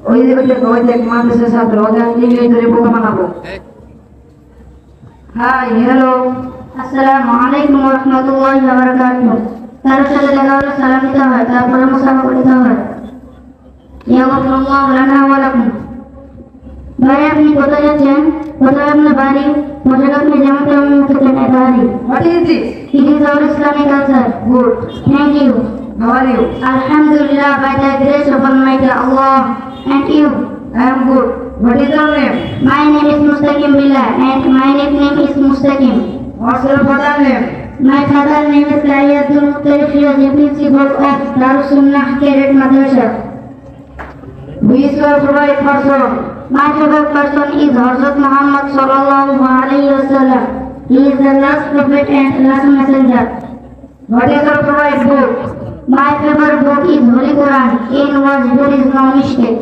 ওই দেখ মাদ্রাসার ছাত্র ওদের ইংলিশ ধরে বোকা বানাবো। হাই হ্যালো আসসালামু আলাইকুম ওয়া রাহমাতুল্লাহি ওয়া বারাকাতুহু। কারোর সাথে দেখা হলে সালাম দিতে হয়, তারপরে মুসাফা করতে হয়। ইয়াগফিরুল্লাহু লানা ওয়া লাকুম। ভাই আপনি কোথায় যাচ্ছেন? কোথায় আপনার বাড়ি? পোশাক আপনি যেমন তেমন থাকেন বাড়ি। What is this? It is our Islamic culture. Good. Thank you. How are you? Alhamdulillah, by the grace of Almighty Allah. And you? I am good. What is your name? My name is Mustaqim Billah and my nickname is Mustaqim. What's your father name? My father's name is Qariyatul Muqtarif, he is the principal of Darus Sunnah Cadet Madrasa. Who is your favorite person? My favorite person is Hazrat Muhammad sallallahu alaihi wasallam. He is the last prophet and last messenger. What is your favorite book? My favorite book is Holy Quran, in which there is no mistake.